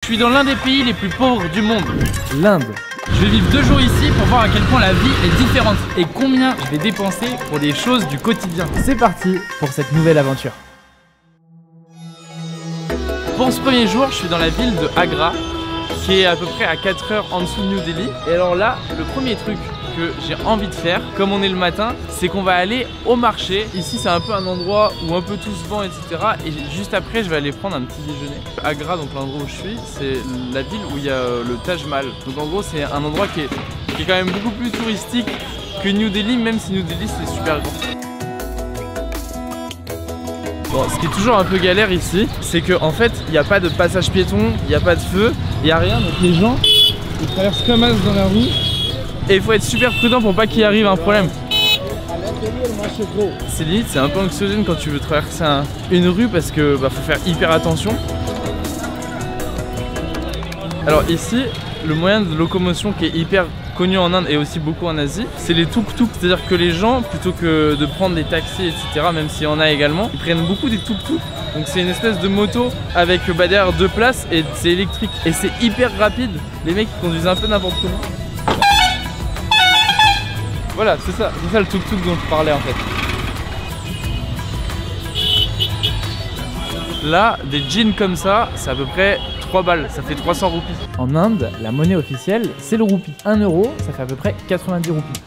suis dans l'un des pays les plus pauvres du monde, l'Inde. Je vais vivre 2 jours ici pour voir à quel point la vie est différente et combien je vais dépenser pour des choses du quotidien. C'est parti pour cette nouvelle aventure. Pour ce premier jour, je suis dans la ville de Agra, qui est à peu près à 4 heures en dessous de New Delhi. Et alors là, le premier truc que j'ai envie de faire, comme on est le matin, c'est qu'on va aller au marché. Ici, c'est un peu un endroit où un peu tout se vend, etc. Et juste après, je vais aller prendre un petit déjeuner. Agra, donc l'endroit où je suis, c'est la ville où il y a le Taj Mahal. Donc en gros, c'est un endroit qui est quand même beaucoup plus touristique que New Delhi, même si New Delhi, c'est super grand. Bon, ce qui est toujours un peu galère ici, c'est qu'en fait, il n'y a pas de passage piéton, il n'y a pas de feu, il n'y a rien. Donc les gens, ils traversent comme as dans la rue. Et il faut être super prudent pour pas qu'il arrive un problème. C'est limite, c'est un peu anxiogène quand tu veux traverser une rue parce que faut faire hyper attention. Alors ici, le moyen de locomotion qui est hyper connu en Inde et aussi beaucoup en Asie, c'est les tuk-tuk. C'est-à-dire que les gens, plutôt que de prendre des taxis, etc., même s'il y en a également, ils prennent beaucoup des tuk-tuk. Donc c'est une espèce de moto avec derrière 2 places et c'est électrique. Et c'est hyper rapide. Les mecs ils conduisent un peu n'importe comment. Voilà, c'est ça le tuk-tuk dont je parlais en fait. Là, des jeans comme ça, c'est à peu près 3 balles, ça fait 300 roupies. En Inde, la monnaie officielle, c'est le roupie. 1 euro, ça fait à peu près 90 roupies.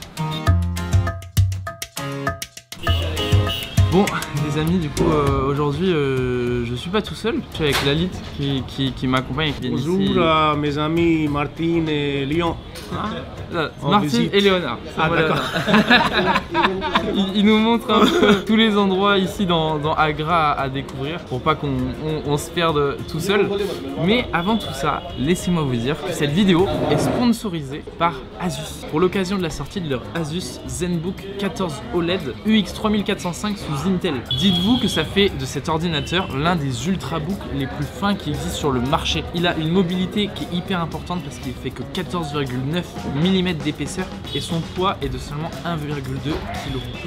Bon, les amis, du coup, aujourd'hui, je suis pas tout seul. Je suis avec Lalit qui m'accompagne. Bonjour à mes amis Martine et Léon. Martine et Léonard. Ah d'accord. Il nous montre un peu tous les endroits ici dans Agra à découvrir pour pas qu'on se perde tout seul. Mais avant tout ça, laissez-moi vous dire que cette vidéo est sponsorisée par Asus. Pour l'occasion de la sortie de leur Asus ZenBook 14 OLED UX 3405 sous Intel. Dites-vous que ça fait de cet ordinateur l'un des ultrabooks les plus fins qui existent sur le marché. Il a une mobilité qui est hyper importante parce qu'il fait que 14,9 mm d'épaisseur et son poids est de seulement 1,2 kg.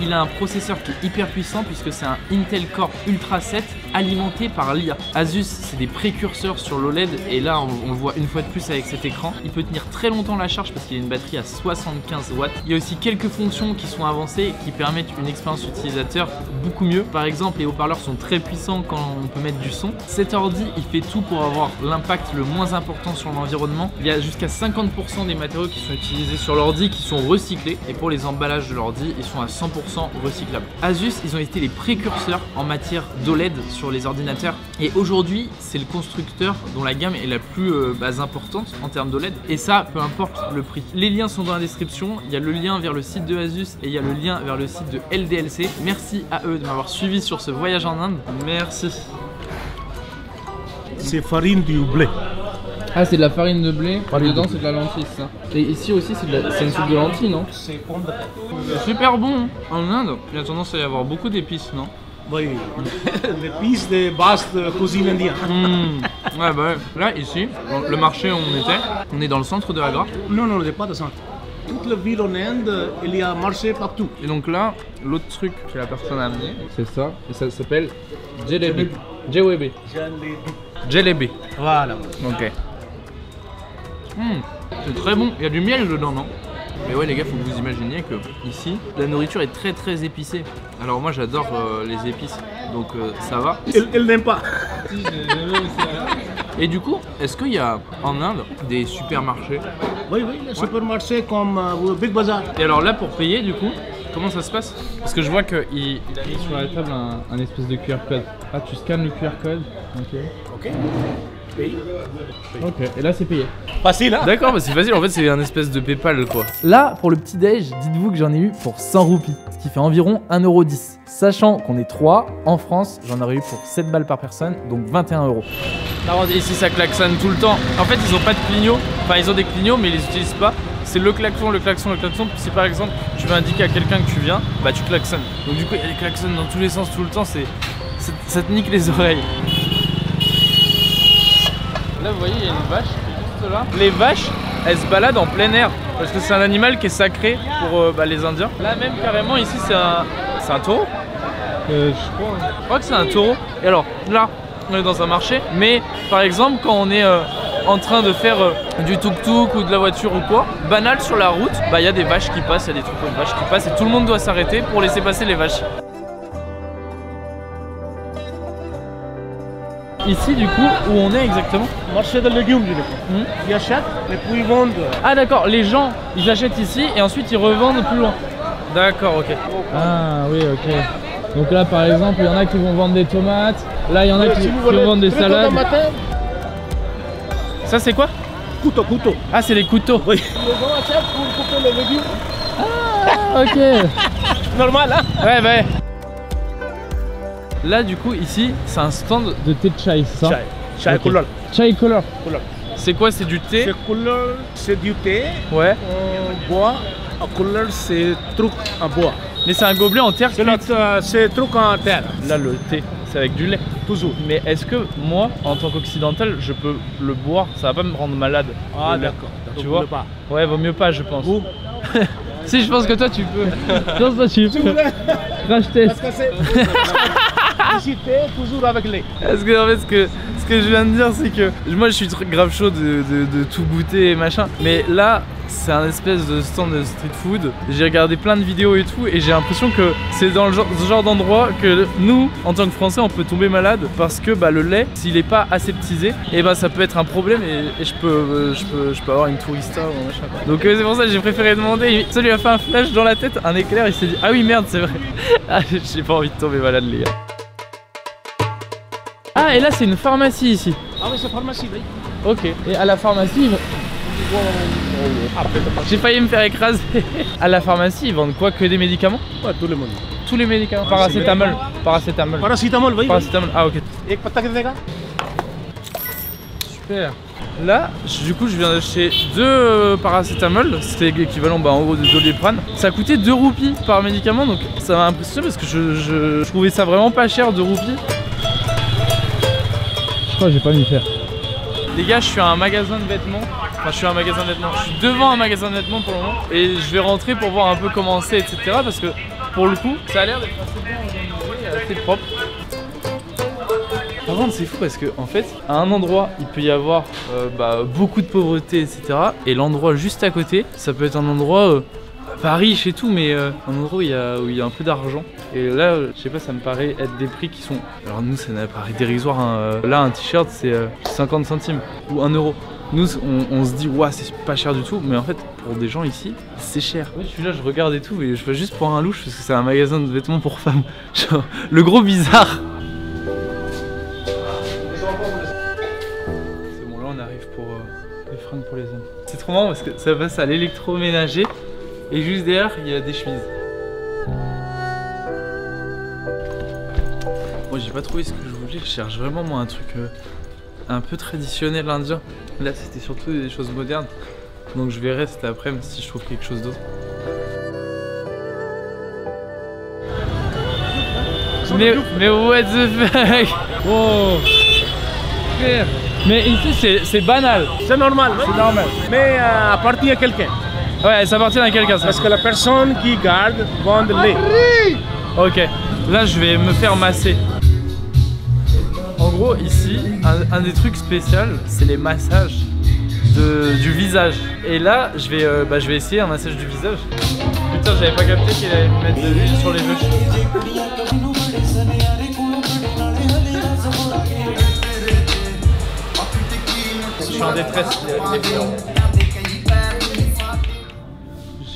Il a un processeur qui est hyper puissant puisque c'est un Intel Core Ultra 7 alimenté par l'IA. Asus, c'est des précurseurs sur l'OLED et là on le voit une fois de plus avec cet écran. Il peut tenir très longtemps la charge parce qu'il a une batterie à 75 watts. Il y a aussi quelques fonctions qui sont avancées qui permettent une expérience utilisateur beaucoup mieux. Par exemple, les haut-parleurs sont très puissants quand on peut mettre du son. Cet ordi, il fait tout pour avoir l'impact le moins important sur l'environnement. Il y a jusqu'à 50% des matériaux qui sont utilisés sur l'ordi qui sont recyclés et pour les emballages de l'ordi, ils sont à 100% recyclables. Asus, ils ont été les précurseurs en matière d'OLED sur les ordinateurs et aujourd'hui, c'est le constructeur dont la gamme est la plus importante en termes d'OLED et ça, peu importe le prix. Les liens sont dans la description, il y a le lien vers le site de Asus et il y a le lien vers le site de LDLC. Merci à eux de m'avoir suivi sur ce voyage en Inde. Merci. C'est farine du blé. Ah, c'est de la farine de blé, dedans c'est de la lentille, ça. Et ici aussi c'est une soupe de lentilles, non? C'est pomme de terre. C'est super bon. En Inde, il y a tendance à y avoir beaucoup d'épices, non? Oui, l'épice de base de cuisine indienne. Ouais, ouais. Là, ici, le marché où on est dans le centre de Agra. Non, non, c'est pas de centre. Toute la ville en Inde, il y a un marché partout. Et donc là, l'autre truc que la personne a amené, c'est ça. Et ça s'appelle Jalebi. Jalebi. Jalebi. Voilà. Ok. C'est très bon. Il y a du miel dedans, non? Mais ouais les gars, faut que vous imaginiez que ici, la nourriture est très très épicée. Alors moi j'adore les épices, donc ça va. Elle n'aime pas. Et du coup, est-ce qu'il y a en Inde des supermarchés? Oui, oui, les supermarchés comme Big Bazaar. Et alors là, pour payer du coup, comment ça se passe? Parce que je vois qu'il a mis sur la table un espèce de QR code. Ah, tu scannes le QR code. Ok. Ok. Paye. Ok, et là c'est payé. Facile, hein? D'accord, bah c'est facile, en fait c'est un espèce de PayPal quoi. Là, pour le petit déj, dites-vous que j'en ai eu pour 100 roupies, ce qui fait environ 1,10 €. Sachant qu'on est 3, en France, j'en aurais eu pour 7 balles par personne, donc 21 €. Alors ici ça klaxonne tout le temps. En fait ils ont pas de clignots, enfin ils ont des clignots mais ils les utilisent pas. C'est le klaxon, le klaxon, le klaxon. Si par exemple tu veux indiquer à quelqu'un que tu viens, bah tu klaxonnes. Donc du coup il y a des klaxons dans tous les sens tout le temps, ça te nique les oreilles. Là vous voyez il y a une vache juste là. Les vaches elles se baladent en plein air parce que c'est un animal qui est sacré pour les Indiens. Là même carrément ici c'est un taureau. Je crois que c'est un taureau. Et alors là on est dans un marché, mais par exemple quand on est en train de faire du tuk-tuk ou de la voiture ou quoi, banal sur la route, bah il y a des vaches qui passent, il y a des troupeaux de vaches qui passent et tout le monde doit s'arrêter pour laisser passer les vaches. Ici du coup, où on est exactement? Marché de légumes, je crois. Ils achètent et puis ils vendent. Ah d'accord, les gens ils achètent ici et ensuite ils revendent plus loin. D'accord, ok. Ah oui, ok. Donc là par exemple, il y en a qui vont vendre des tomates, là il y en a qui vont vendre des salades. Ça c'est quoi? Couteau. Ah c'est des couteaux. Oui. Les gens achètent pour couper les légumes. Ah ok. Normal, hein? Ouais, bah. Là du coup ici c'est un stand De thé de chai, c'est ça? Chai Ok. couleur. Chai color. C'est quoi? C'est du thé? C'est couleur, c'est du thé. Ouais. En bois. En couleur, c'est truc en bois. Mais c'est un gobelet en terre cuite. C'est truc en terre. Là le thé c'est avec du lait. Toujours. Mais est-ce que moi en tant qu'occidental je peux le boire? Ça va pas me rendre malade? Ah le lait. d'accord. Tu vois? Pas. Ouais, vaut mieux pas je pense. Vous? Si je pense que toi tu peux. Je pense que tu peux. Crash test. Parce que c'est ici, thé, toujours avec lait. Parce que en fait ce que je viens de dire c'est que moi je suis grave chaud de tout goûter et machin. Mais là c'est un espèce de stand de street food. J'ai regardé plein de vidéos et tout et j'ai l'impression que c'est dans ce genre d'endroit que nous en tant que Français on peut tomber malade parce que bah, le lait s'il est pas aseptisé et bah ça peut être un problème et je peux avoir une tourista ou un machin quoi. Donc c'est pour ça que j'ai préféré demander. Ça lui a fait un flash dans la tête, un éclair, il s'est dit ah oui merde c'est vrai. Ah, j'ai pas envie de tomber malade les gars. Ah et là c'est une pharmacie ici. Ah oui, c'est pharmacie, oui. Ok. Et à la pharmacie j'ai failli me faire écraser. À la pharmacie ils vendent quoi? Que des médicaments? Ouais, tout le monde. Tous les médicaments? Paracétamol. Paracétamol. Paracétamol, oui. Paracétamol. Ah ok. एक पत्ता कितने का? Super. Là, du coup, je viens d'acheter 2 paracétamol, c'était équivalent en gros de Doliprane. Ça coûtait 2 roupies par médicament, donc ça m'a impressionné parce que je trouvais ça vraiment pas cher, 2 roupies. Je crois que j'ai pas m'y faire. Les gars, je suis à un magasin de vêtements. Enfin, je suis à un magasin de vêtements. Je suis devant un magasin de vêtements pour le moment. Et je vais rentrer pour voir un peu comment c'est, etc. Parce que pour le coup, ça a l'air d'être assez bien organisé et assez propre. Par contre, c'est fou parce que en fait, à un endroit, il peut y avoir beaucoup de pauvreté, etc. Et l'endroit juste à côté, ça peut être un endroit pas riche et tout, mais un endroit où il y a un peu d'argent. Et là, je sais pas, ça me paraît être des prix qui sont... Alors nous, ça nous paraît dérisoire. Hein. Là, un t-shirt, c'est 50 centimes ou 1 euro. Nous, on se dit, ouais, c'est pas cher du tout. Mais en fait, pour des gens ici, c'est cher. Ouais, je suis là, je regarde et tout, et je vais juste pour un louche parce que c'est un magasin de vêtements pour femmes. Genre, le gros bizarre. C'est bon, là, on arrive pour les fringues pour les hommes. C'est trop marrant parce que ça passe à l'électroménager et juste derrière, il y a des chemises. Moi j'ai pas trouvé ce que je voulais, je cherche vraiment moi un truc un peu traditionnel indien. Là c'était surtout des choses modernes. Donc je verrai cet après-midi si je trouve quelque chose d'autre. Mais what the fuck. Wow. Mais ici c'est banal. C'est normal, oui. C'est normal. Mais appartient à quelqu'un. Ouais, ça appartient à quelqu'un ça. Parce que la personne qui garde vend le lait. Ok, là je vais me faire masser. En gros ici, un des trucs spéciaux, c'est les massages du visage. Et là, je vais essayer un massage du visage. Putain, j'avais pas capté qu'il allait me mettre de l'huile sur les cheveux. Je suis en détresse,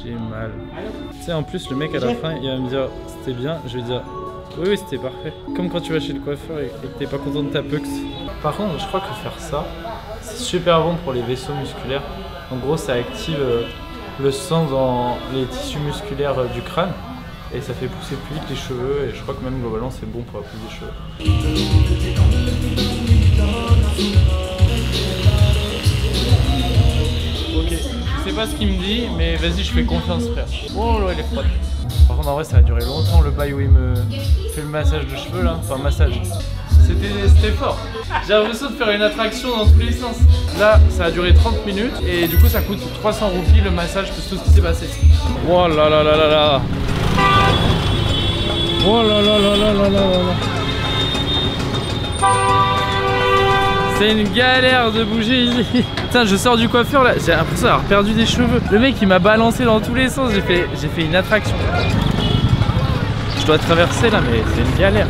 j'ai mal. Tu sais, en plus, le mec à la fin, il va me dire c'était bien. Je vais dire oui, c'était parfait. Comme quand tu vas chez le coiffeur et que t'es pas content de ta pux. Par contre, je crois que faire ça, c'est super bon pour les vaisseaux musculaires. En gros, ça active le sang dans les tissus musculaires du crâne et ça fait pousser plus vite les cheveux. Et je crois que même globalement, c'est bon pour la pousse des cheveux. Ok, je sais pas ce qu'il me dit, mais vas-y, je fais confiance, frère. Oh là, elle est froide. Par contre, en vrai, ça a duré longtemps le bail où il me fait le massage de cheveux là. Enfin, massage. C'était fort. J'ai l'impression de faire une attraction dans tous les sens. Là, ça a duré 30 minutes et du coup, ça coûte 300 roupies le massage plus tout ce qui s'est passé. Oh là là là là là. Oh là là là là là là là. C'est une galère de bouger ici. Putain, je sors du coiffeur là, j'ai l'impression d'avoir perdu des cheveux. Le mec il m'a balancé dans tous les sens, j'ai fait une attraction. Je dois traverser là, mais c'est une galère.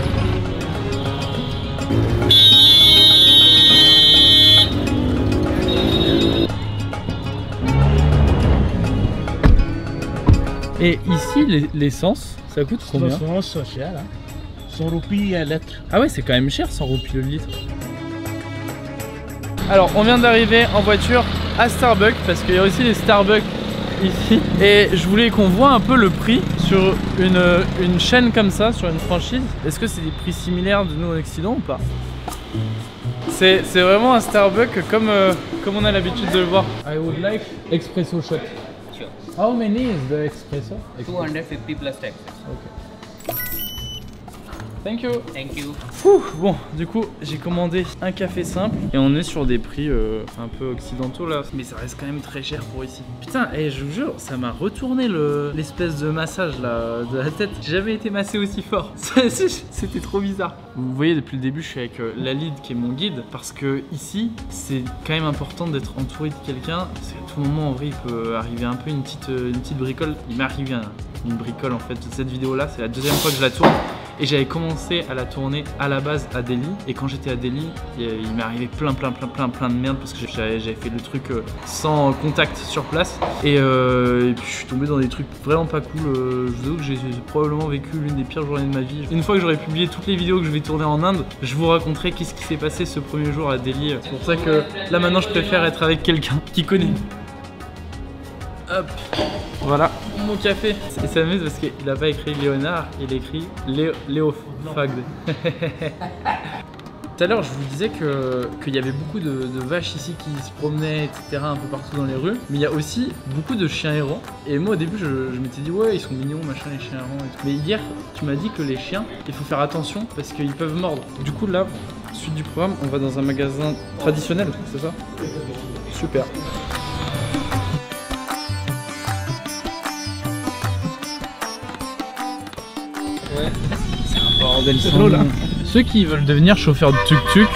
Et ici, l'essence, ça coûte combien? L'essence, c'est cher, hein. 100 roupies un litre. Ah ouais, c'est quand même cher, 100 roupies le litre. Alors, on vient d'arriver en voiture à Starbucks, parce qu'il y a aussi les Starbucks ici. Et je voulais qu'on voit un peu le prix sur une chaîne comme ça, sur une franchise. Est-ce que c'est des prix similaires de nous en Occident ou pas? C'est vraiment un Starbucks comme on a l'habitude de le voir. I would like espresso shot. Sure. How many is the espresso? 250 plus tax. Ok. Thank you. Thank you. Bon, du coup, j'ai commandé un café simple et on est sur des prix un peu occidentaux là, mais ça reste quand même très cher pour ici. Putain, et je vous jure, ça m'a retourné l'espèce de massage là de la tête. J'ai jamais été massé aussi fort. C'était trop bizarre. Vous voyez, depuis le début, je suis avec Lalid qui est mon guide parce que ici, c'est quand même important d'être entouré de quelqu'un. Parce qu'à tout moment, en vrai, il peut arriver un peu une petite bricole. Il m'est arrivé une bricole en fait. Cette vidéo là, c'est la deuxième fois que je la tourne. Et j'avais commencé à la tourner à la base à Delhi. Et quand j'étais à Delhi, il m'est arrivé plein de merde parce que j'avais fait le truc sans contact sur place. Et puis je suis tombé dans des trucs vraiment pas cool. Je vous avoue que j'ai probablement vécu l'une des pires journées de ma vie. Une fois que j'aurai publié toutes les vidéos que je vais tourner en Inde, je vous raconterai qu'est-ce qui s'est passé ce premier jour à Delhi. C'est pour ça que là maintenant je préfère être avec quelqu'un qui connaît. Hop, voilà mon café. Il s'amuse parce qu'il n'a pas écrit Léonard, il écrit Léo Fagd. Tout à l'heure, je vous disais qu'il y avait beaucoup de vaches ici qui se promenaient, etc., un peu partout dans les rues. Mais il y a aussi beaucoup de chiens errants. Et moi, au début, je m'étais dit, ouais, ils sont mignons, machin, les chiens errants et tout. Mais hier, tu m'as dit que les chiens, il faut faire attention parce qu'ils peuvent mordre. Du coup, là, suite du programme, on va dans un magasin traditionnel, c'est ça? Super. Ouais, c'est un bordel sans nom. Ceux qui veulent devenir chauffeurs de tuk-tuk,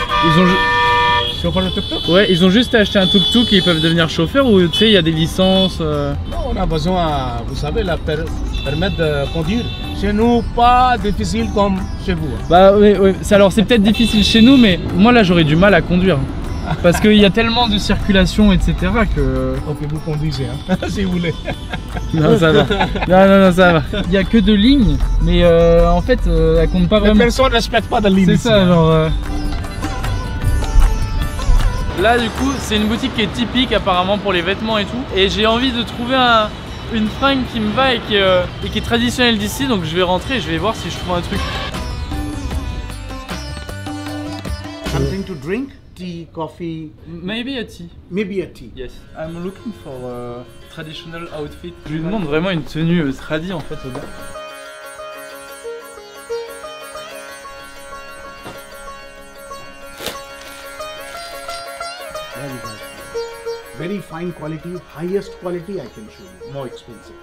Chauffeur de tuk-tuk? ouais, ils ont juste acheté un tuk-tuk et ils peuvent devenir chauffeurs ou tu sais, il y a des licences Non, on a besoin, vous savez, la permettre de conduire. Chez nous, pas difficile comme chez vous. Bah oui, alors c'est peut-être difficile chez nous, mais moi là j'aurais du mal à conduire. Parce qu'il y a tellement de circulation, etc. que... Ok, vous conduisez, hein, si vous voulez. Non, ça va. Non, ça va. Il n'y a que 2 lignes, mais en fait, elle compte pas vraiment. Personne ne respecte pas de ligne. C'est ça, genre... Là, du coup, c'est une boutique qui est typique apparemment pour les vêtements et tout. Et j'ai envie de trouver une fringue qui me va et qui est traditionnelle d'ici. Donc je vais rentrer et je vais voir si je trouve un truc. Something to drink? Tea, coffee? Maybe a tea. Maybe a tea. Yes. I'm looking for a traditional outfit. Je lui demande vraiment une tenue tradi en fait au gars. Very fine quality, highest quality I can show you. More expensive.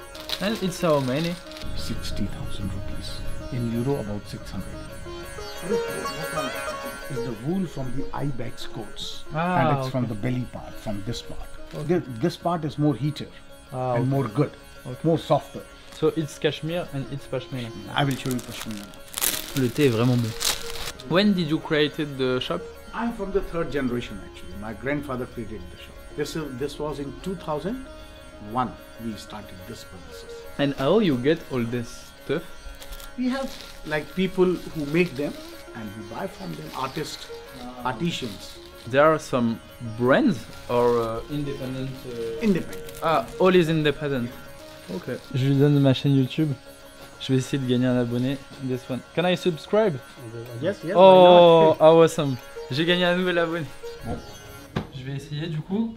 And it's how many? 60,000 rupees. In euro, about 600. Is the wool from the ibex coats, and it's from the belly part, from this part. Okay. This part is more heated and more good, more softer. So it's cashmere and it's pashmina. I will show you pashmina. Le thé est vraiment bon. When did you create the shop? I'm from the 3rd generation actually. My grandfather created the shop. This was in 2001. We started this business. And how you get all this stuff? We have like people who make them and we buy from them, artisans. There are some brands or independent? Independent. Ah, all is independent. Ok. Je lui donne ma chaîne YouTube. Je vais essayer de gagner un abonné. This one. Can I subscribe? Yes, yes. Oh, awesome. J'ai gagné un nouvel abonné. Bon. Je vais essayer du coup.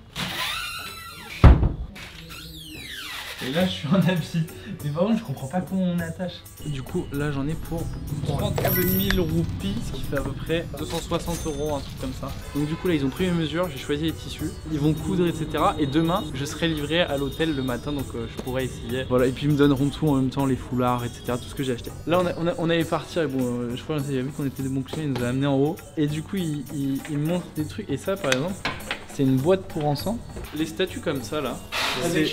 Et là je suis en habit. Mais par contre je comprends pas comment on attache. Du coup là j'en ai pour 32 000 roupies, ce qui fait à peu près 260 €, un truc comme ça. Donc du coup là ils ont pris mes mesures, j'ai choisi les tissus, ils vont coudre etc. Et demain je serai livré à l'hôtel le matin, donc je pourrai essayer. Voilà, et puis ils me donneront tout en même temps, les foulards etc. Tout ce que j'ai acheté. Là on allait partir et bon je crois qu'il a vu qu'on était des bons clients, il nous a amené en haut. Et du coup il me montre des trucs, et ça par exemple c'est une boîte pour encens. Les statues comme ça là, c'est le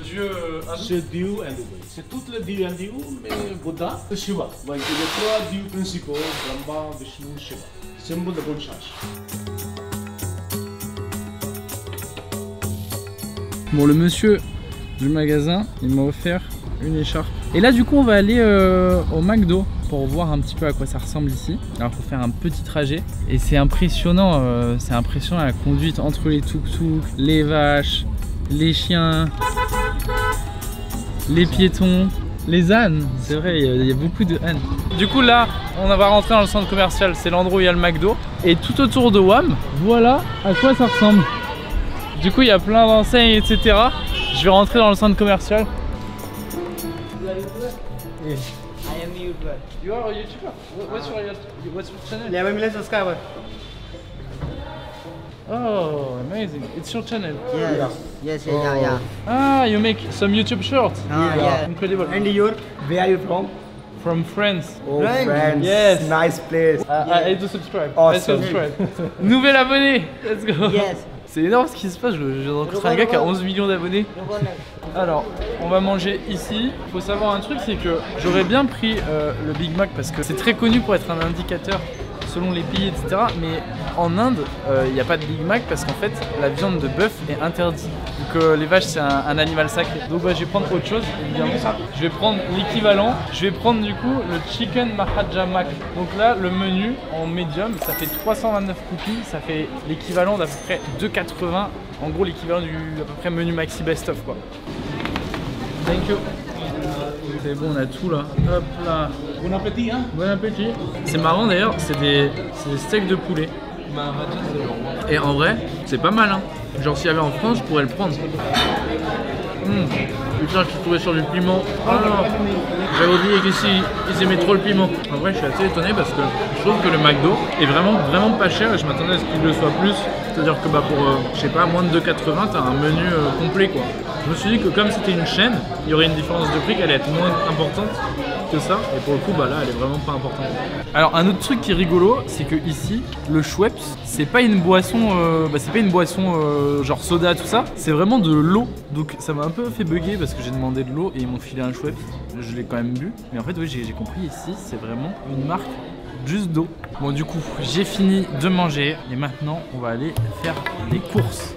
dieu C'est Dieu hindu. C'est tout le Dieu hindu, mais Bouddha, c'est Shiva. Donc il y a 3 dieux principaux, Brahma, Vishnu, Shiva. Symbole de bonne chance. Bon, le monsieur du magasin, il m'a offert une écharpe. Et là du coup on va aller au McDo pour voir un petit peu à quoi ça ressemble ici. Alors il faut faire un petit trajet et c'est impressionnant la conduite entre les tuk-tuk, les vaches, les chiens, les piétons, les ânes. C'est vrai, il y a beaucoup de ânes. Du coup là on va rentrer dans le centre commercial, c'est l'endroit où il y a le McDo. Et tout autour de WAM, voilà à quoi ça ressemble. Du coup il y a plein d'enseignes etc. Je vais rentrer dans le centre commercial. Yes. I am a YouTuber. You are a YouTuber? What's your channel? 11 million subscribers. Oh, amazing. It's your channel? Yes. Yeah. Ah, you make some YouTube shorts? Yeah. Incredible. And where are you from? From France. Oh, France. Yes. Nice place. I do subscribe. Awesome. I subscribe. Nouvel abonné. Let's go. Yes. C'est énorme ce qui se passe, je rencontre un gars qui a 11 millions d'abonnés. Alors, on va manger ici. Il faut savoir un truc, c'est que j'aurais bien pris le Big Mac parce que c'est très connu pour être un indicateur selon les pays, etc. Mais en Inde, il n'y a pas de Big Mac parce qu'en fait, la viande de bœuf est interdite. Donc les vaches, c'est un animal sacré. Donc je vais prendre autre chose, évidemment. Je vais prendre l'équivalent. Je vais prendre du coup le Chicken Maharaja Mac. Donc là, le menu en médium, ça fait 329 roupies. Ça fait l'équivalent d'à peu près 2,80. En gros, l'équivalent du à peu près menu maxi best of quoi. Thank you. C'est bon, on a tout là. Hop là. Bon appétit, hein? Bon appétit. C'est marrant d'ailleurs, c'est des steaks de poulet. Et en vrai, c'est pas mal hein. Genre s'il y avait en France, je pourrais le prendre. Putain, je suis tombé sur du piment. Oh non. J'avais oublié qu'ici, ils aimaient trop le piment. En vrai, je suis assez étonné parce que je trouve que le McDo est vraiment pas cher et je m'attendais à ce qu'il le soit plus. C'est-à-dire que bah pour, je sais pas, moins de 2,80, t'as un menu complet quoi. Je me suis dit que comme c'était une chaîne, il y aurait une différence de prix qui allait être moins importante que ça. Et pour le coup, bah là, elle est vraiment pas importante. Alors un autre truc qui est rigolo, c'est que ici, le Schweppes, c'est pas une boisson, genre soda tout ça. C'est vraiment de l'eau. Donc ça m'a un peu fait bugger parce que j'ai demandé de l'eau et ils m'ont filé un Schweppes. Je l'ai quand même bu. Mais en fait, oui, j'ai compris ici, c'est vraiment une marque juste d'eau. Bon, du coup, j'ai fini de manger et maintenant, on va aller faire des courses.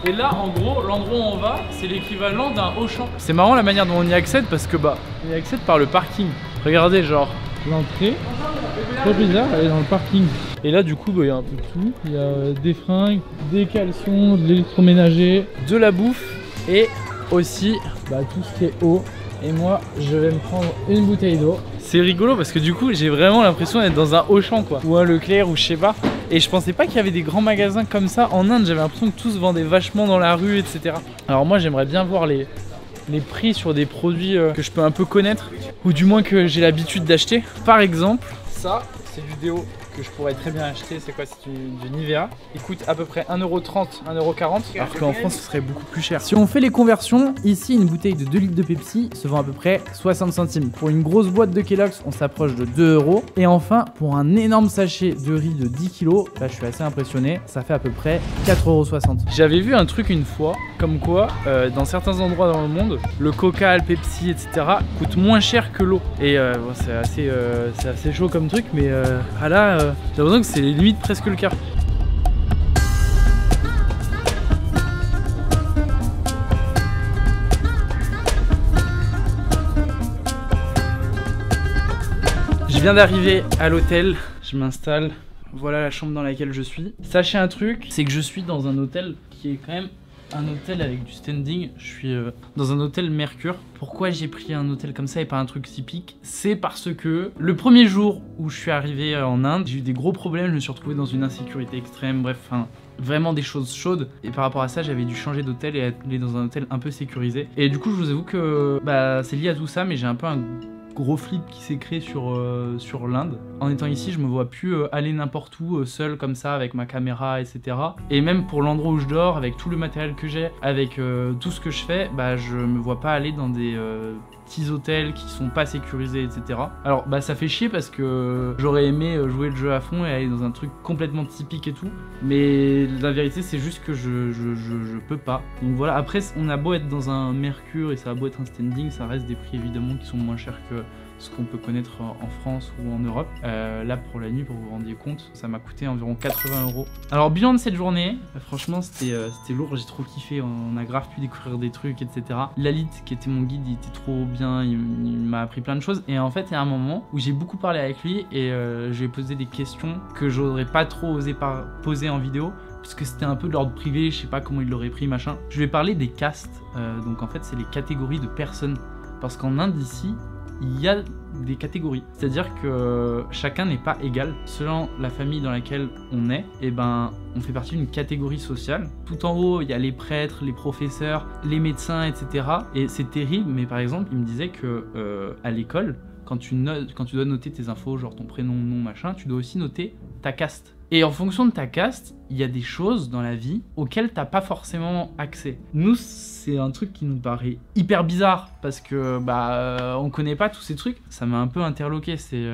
Et là, en gros, l'endroit où on va, c'est l'équivalent d'un Auchan. C'est marrant la manière dont on y accède parce que bah, on y accède par le parking. Regardez, genre, l'entrée, très bizarre, elle est dans le parking. Et là, du coup, bah, il y a un peu de tout. Il y a des fringues, des caleçons, de l'électroménager, de la bouffe et aussi bah, tout ce qui est eau. Et moi, je vais me prendre une bouteille d'eau. C'est rigolo parce que du coup, j'ai vraiment l'impression d'être dans un Auchan quoi, ou un Leclerc ou je sais pas. Et je pensais pas qu'il y avait des grands magasins comme ça en Inde. J'avais l'impression que tous vendaient vachement dans la rue, etc. Alors moi, j'aimerais bien voir les prix sur des produits que je peux un peu connaître, ou du moins que j'ai l'habitude d'acheter. Par exemple, ça, c'est du déo que je pourrais très bien acheter. C'est quoi? C'est du Nivea. Il coûte à peu près 1,30 €, 1,40 €, alors qu'en France, ce serait beaucoup plus cher. Si on fait les conversions, ici, une bouteille de 2 litres de Pepsi se vend à peu près 60 centimes. Pour une grosse boîte de Kellogg's, on s'approche de 2 €. Et enfin, pour un énorme sachet de riz de 10 kg, là, je suis assez impressionné, ça fait à peu près 4,60 €. J'avais vu un truc une fois, comme quoi, dans certains endroits dans le monde, le Coca, le Pepsi, etc. coûte moins cher que l'eau. Et bon, c'est assez chaud comme truc, mais là, j'ai l'impression que c'est limite presque le cas. Je viens d'arriver à l'hôtel, je m'installe, voilà la chambre dans laquelle je suis. Sachez un truc, c'est que je suis dans un hôtel qui est quand même un hôtel avec du standing. Je suis dans un hôtel Mercure. Pourquoi j'ai pris un hôtel comme ça et pas un truc typique? C'est parce que le premier jour où je suis arrivé en Inde, j'ai eu des gros problèmes, je me suis retrouvé dans une insécurité extrême, bref, enfin, vraiment des choses chaudes. Et par rapport à ça, j'avais dû changer d'hôtel et aller dans un hôtel un peu sécurisé. Et du coup, je vous avoue que bah, c'est lié à tout ça, mais j'ai un peu un gros flip qui s'est créé sur l'Inde. En étant ici, je me vois plus aller n'importe où seul comme ça avec ma caméra, etc. Et même pour l'endroit où je dors, avec tout le matériel que j'ai, avec tout ce que je fais, bah je me vois pas aller dans des petits hôtels qui sont pas sécurisés, etc. Alors bah ça fait chier parce que j'aurais aimé jouer le jeu à fond et aller dans un truc complètement typique et tout, mais la vérité c'est juste que je peux pas. Donc voilà, après on a beau être dans un Mercure et ça a beau être un standing, ça reste des prix évidemment qui sont moins chers que ce qu'on peut connaître en France ou en Europe. Là pour la nuit, pour que vous vous rendiez compte, ça m'a coûté environ 80 €. Alors bilan de cette journée, franchement c'était lourd, j'ai trop kiffé, on a grave pu découvrir des trucs, etc. Lalit qui était mon guide, il était trop bien, il m'a appris plein de choses. Et en fait il y a un moment où j'ai beaucoup parlé avec lui et je lui ai posé des questions que j'aurais pas trop osé poser en vidéo, parce que c'était un peu de l'ordre privé, je sais pas comment il l'aurait pris, machin. Je lui ai parlé des castes, donc en fait c'est les catégories de personnes, parce qu'en Inde ici, il y a des catégories, c'est-à-dire que chacun n'est pas égal. Selon la famille dans laquelle on est, et ben on fait partie d'une catégorie sociale. Tout en haut, il y a les prêtres, les professeurs, les médecins, etc. Et c'est terrible, mais par exemple, il me disait que à l'école, quand tu dois noter tes infos, genre ton prénom, nom, machin, tu dois aussi noter ta caste. Et en fonction de ta caste, il y a des choses dans la vie auxquelles t'as pas forcément accès. Nous, c'est un truc qui nous paraît hyper bizarre parce que bah on connaît pas tous ces trucs. Ça m'a un peu interloqué, c'est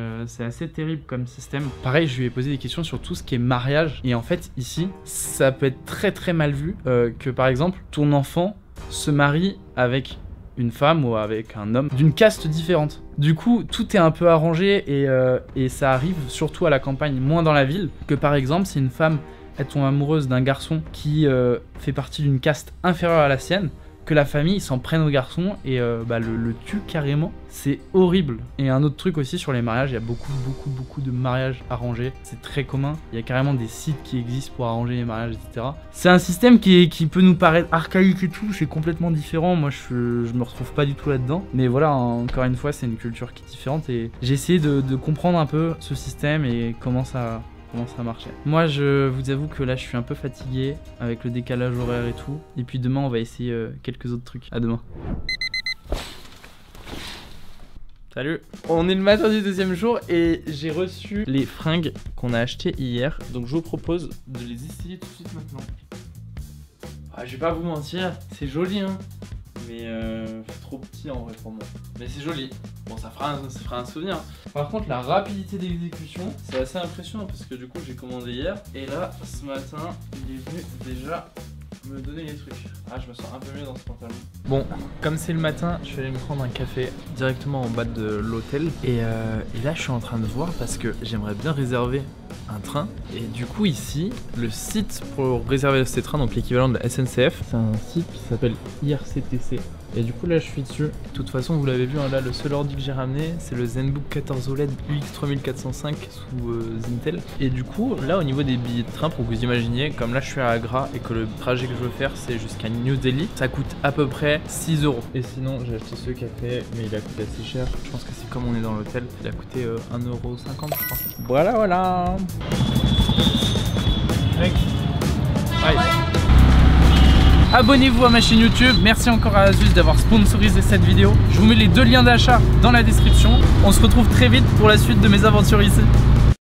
assez terrible comme système. Pareil, je lui ai posé des questions sur tout ce qui est mariage. Et en fait, ici, ça peut être très très mal vu que par exemple, ton enfant se marie avec une femme ou avec un homme d'une caste différente. Du coup, tout est un peu arrangé et ça arrive surtout à la campagne, moins dans la ville, que par exemple, si une femme elle tombe amoureuse d'un garçon qui fait partie d'une caste inférieure à la sienne, que la famille s'en prenne au garçon et le tue carrément. C'est horrible. Et un autre truc aussi sur les mariages, il y a beaucoup de mariages arrangés. C'est très commun. Il y a carrément des sites qui existent pour arranger les mariages, etc. C'est un système qui peut nous paraître archaïque et tout. C'est complètement différent. Moi, je me retrouve pas du tout là-dedans. Mais voilà, encore une fois, c'est une culture qui est différente. Et j'ai essayé de comprendre un peu ce système et comment ça marchait. Moi, je vous avoue que là, je suis un peu fatigué avec le décalage horaire et tout. Et puis demain, on va essayer quelques autres trucs. À demain. Salut. On est le matin du deuxième jour et j'ai reçu les fringues qu'on a achetées hier. Donc je vous propose de les essayer tout de suite maintenant. Ah, je vais pas vous mentir, c'est joli hein. Mais c'est trop petit en vrai pour moi. Mais c'est joli. Bon, ça fera un souvenir. Par contre, la rapidité d'exécution, c'est assez impressionnant parce que du coup, j'ai commandé hier. Et là, ce matin, il est venu déjà me donner les trucs. Ah, je me sens un peu mieux dans ce pantalon. Bon, comme c'est le matin, je vais aller me prendre un café directement en bas de l'hôtel. Et là, je suis en train de voir parce que j'aimerais bien réserver un train. Et du coup, ici, le site pour réserver ces trains, donc l'équivalent de la SNCF, c'est un site qui s'appelle IRCTC. Et du coup là je suis dessus. De toute façon vous l'avez vu hein, là le seul ordi que j'ai ramené c'est le ZenBook 14 OLED UX3405 sous Intel. Et du coup là au niveau des billets de train, pour que vous imaginiez, comme là je suis à Agra et que le trajet que je veux faire c'est jusqu'à New Delhi, ça coûte à peu près 6 €. Et sinon j'ai acheté ce café mais il a coûté assez cher. Je pense que c'est comme on est dans l'hôtel, il a coûté 1,50 € je crois. Voilà. Bye. Abonnez-vous à ma chaîne YouTube, merci encore à Asus d'avoir sponsorisé cette vidéo. Je vous mets les 2 liens d'achat dans la description. On se retrouve très vite pour la suite de mes aventures ici.